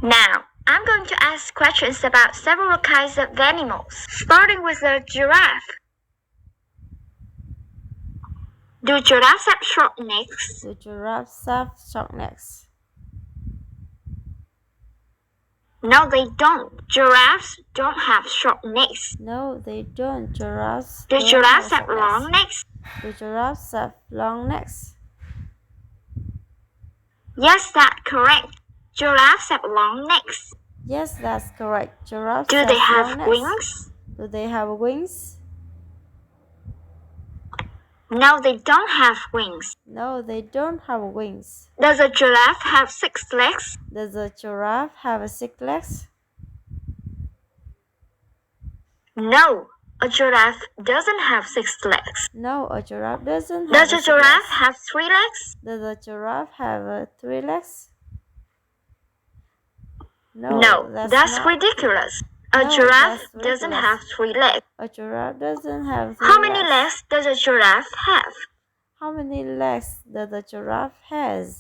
Now, I'm going to ask questions about several kinds of animals, starting with the giraffe. Do giraffes have short necks? Do giraffes have short necks? No, they don't. Giraffes don't have short necks. No, they don't. Giraffes Do don't giraffes have have long necks? Do giraffes have long necks? Yes, that's correct. Giraffes have long necks. Yes, that's correct. Giraffes Do they long have necks. wings? Do they have wings? No, they don't have wings. No, they don't have wings. Does a giraffe have 6 legs? Does a giraffe have 6 legs? No, a giraffe doesn't have 6 legs. No, a giraffe doesn't have Does a 6 giraffe legs. have 3 legs? Does a giraffe have 3 legs? No, that's ridiculous. A giraffe doesn't have 3 legs. A giraffe doesn't have 3 How many legs does a giraffe have? How many legs does a giraffe have?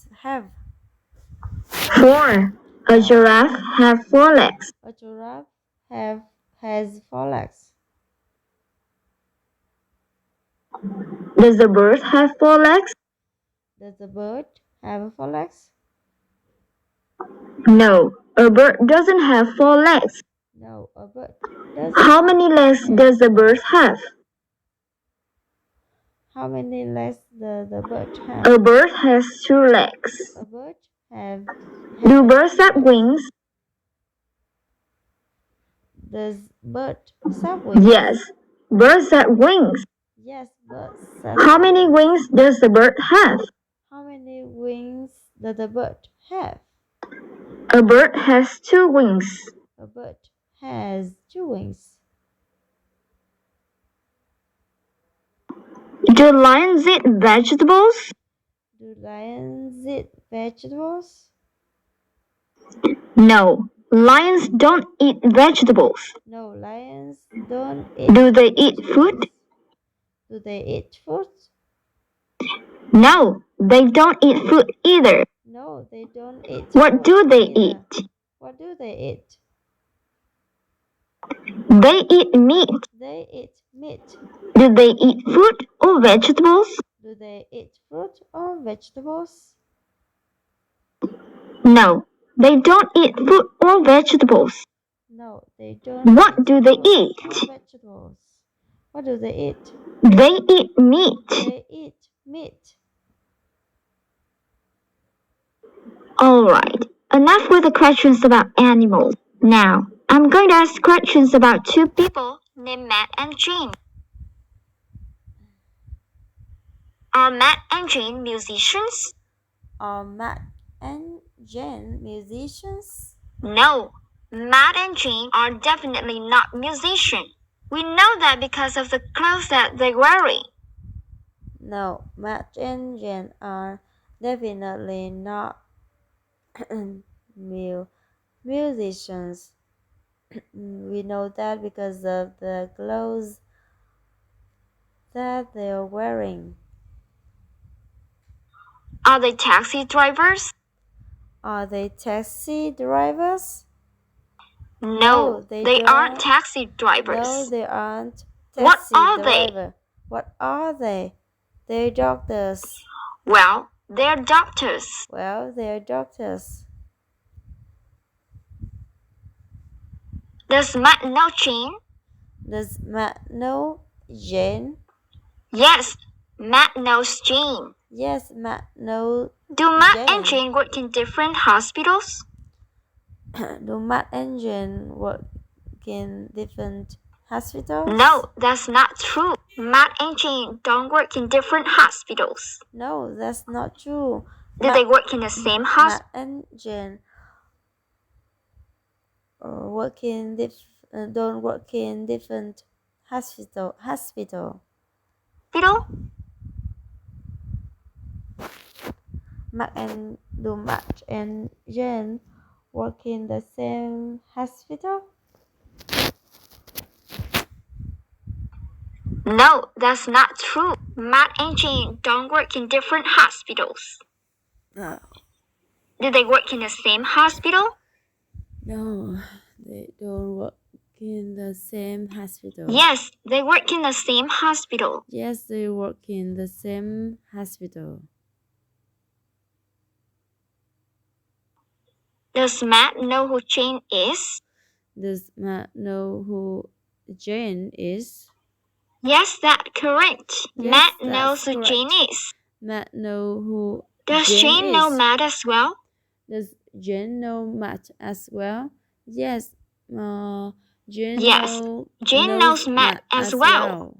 4. A giraffe has 4 legs. A giraffe has 4 legs. Does the bird have 4 legs? Does the bird have 4 legs? No, a bird doesn't have 4 legs. No, a bird doesn't. How many legs does the bird have? How many legs does the bird have? A bird has 2 legs. A bird have. Do birds have wings? Does bird have wings? Yes, birds have wings. Yes, birds How many wings does the bird have? How many wings does the bird have? A bird has 2 wings. A bird has 2 wings. Do lions eat vegetables? Do lions eat vegetables? No, lions don't eat vegetables. No, lions don't eat. Do they eat food? Do they eat fruit? No, they don't eat food either. No, they don't eat. What do they eat? What do they eat? They eat meat. They eat meat. Do they eat fruit or vegetables? Do they eat fruit or vegetables? No, they don't eat fruit or vegetables. No, they don't. What do they eat? Vegetables. What do they eat? They eat meat. They eat meat. Alright, enough with the questions about animals. Now, I'm going to ask questions about 2 people named Matt and Jane. Are Matt and Jane musicians? Are Matt and Jane musicians? No, Matt and Jane are definitely not musicians. We know that because of the clothes that they're wearing. No, Matt and Jane are definitely not musicians. We know that because of the clothes that they are wearing. Are they taxi drivers? Are they taxi drivers? No, they aren't taxi drivers. No, they aren't taxi What are driver. they? What are they? They're doctors. Well, they're doctors. Well, they're doctors. Does Matt know Jane? Does Matt know Jane? Yes, Matt knows Jane. Yes, Matt knows Do Matt and Jane work in different hospitals? Do Matt and Jane work in different hospitals? No, that's not true. Matt and Jane don't work in different hospitals. No, that's not true. Do they work in the same hospital? Matt and Jane don't work in different hospital. Matt and Jane work in the same hospital? No, that's not true. Matt and Jane don't work in different hospitals. No. Do they work in the same hospital? No, they don't work in the same hospital. Yes, they work in the same hospital. Yes, they work in the same hospital. Does Matt know who Jane is? Does Matt know who Jane is? Yes, that's correct. Yes, Matt that's knows who correct. Jane is. Matt know who Does Jane Jane know is. Matt as well? Does Jane know Matt as well? Yes, Jane Yes, Jane knows Matt as well.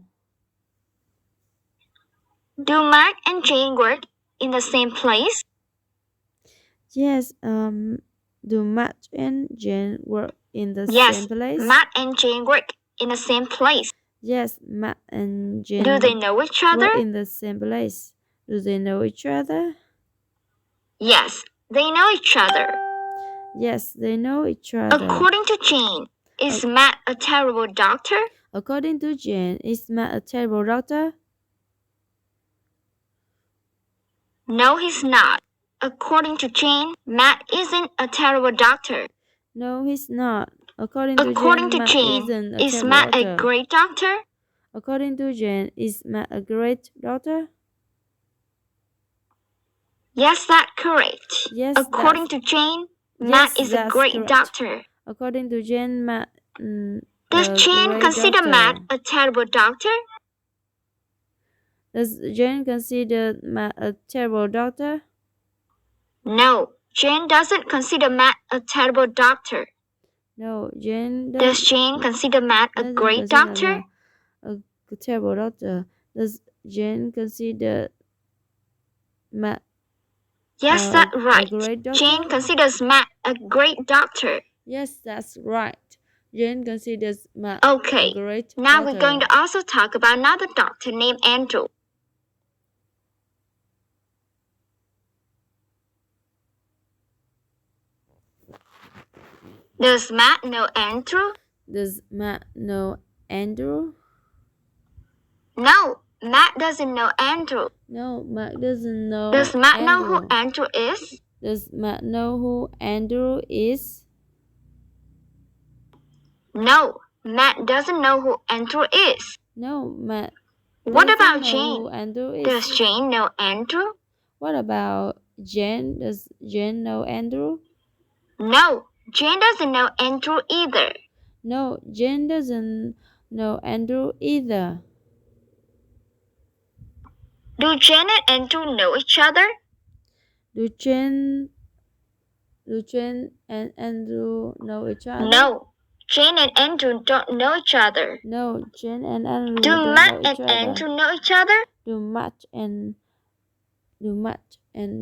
Do Matt and Jane work in the same place? Yes, do Matt and Jane work in the Yes, same place? Matt and Jane work in the same place. Yes, Matt and Jane Do they know each other? work in the same place. Do they know each other? Yes, they know each other. Yes, they know each other. According to Jane, is Matt a terrible doctor? According to Jane, is Matt a terrible doctor? No, he's not. According to Jane, Matt isn't a terrible doctor. No, he's not. According to Jane, isn't a is terrible Matt doctor. a great doctor? According to Jane, is Matt a great doctor? Yes, that's correct. Yes, According to Jane, Matt is a great doctor. According to Jane, Matt Does Jane consider Matt a terrible doctor? Does Jane consider Matt a terrible doctor? No, Jane doesn't consider Matt a terrible doctor. No, Jane does Jane consider Matt a great doctor? A terrible doctor. Does Jane consider Matt Yes, that's right. a great doctor? Jane considers Matt a great doctor. Yes, that's right. Jane considers Matt a great now doctor. We're going to also talk about another doctor named Andrew. Does Matt know Andrew? Does Matt know Andrew? No, Matt doesn't know Andrew. No, Matt doesn't know Does Matt Andrew. know who Andrew is? Does Matt know who Andrew is? No, Matt doesn't know who Andrew is. No, Matt. What about Jane? Does Jane know Andrew? What about Jane? Does Jane know Andrew? No, Jane doesn't know Andrew either. No, Jane doesn't know Andrew either. Do Jane and Andrew know each other? Do Jane and Andrew know each other? No, Jane and Andrew don't know each other. No, Jane and Andrew Do don't Matt know each and other. Andrew know each other? Do Matt and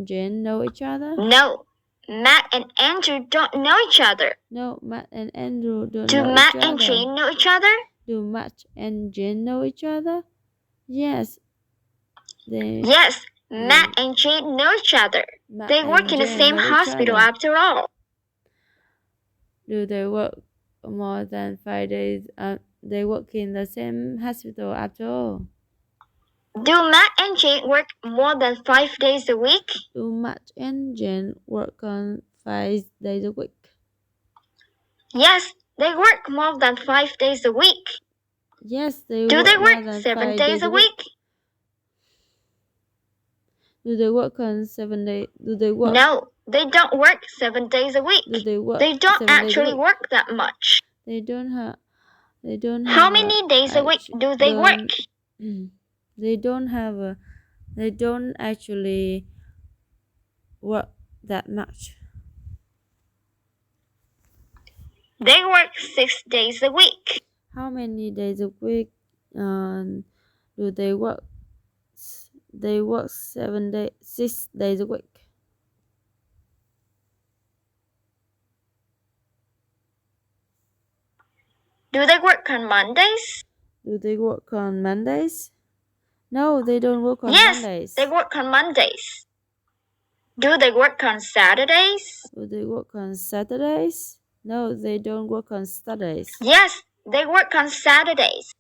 Jane know each other? No, Matt and Andrew don't know each other. No, Matt and Andrew don't Do know Matt each other. and Jane know each other? Do Matt and Jane know each other? Yes. Yes, Matt and Jane know each other. They work in the same hospital after all. Do they work more than 5 days? They work in the same hospital after all. Do Matt and Jane work more than 5 days a week? Do Matt and Jane work on 5 days a week? Yes, they work more than 5 days a week. Yes, they Do work they more work than 7 5 days a week? Do they work on 7 days? Do they work? No, they don't work 7 days a week. Do they work? They don't actually work that much. They don't have. How many days a week do they work? They don't have a. They don't actually work that much. They work 6 days a week. How many days a week do they work? They work 6 days a week. Do they work on Mondays? Do they work on Mondays? No, they don't work on Yes, Mondays. They work on Mondays. Do they work on Saturdays? Do they work on Saturdays? No, they don't work on Saturdays. Yes, they work on Saturdays.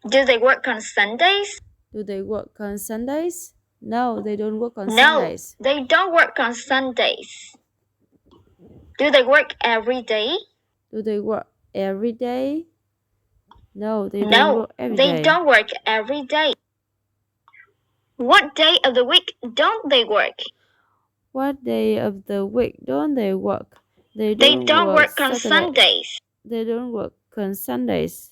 Do they work on Sundays? Do they work on Sundays? No, they don't work on Sundays. No, they don't work on Sundays. Do they work every day? Do they work every day? No, they don't No, work every they day. don't work every day. What day of the week don't they work? What day of the week don't they work? They They don't don't work work on Saturday. Sundays. They don't work on Sundays.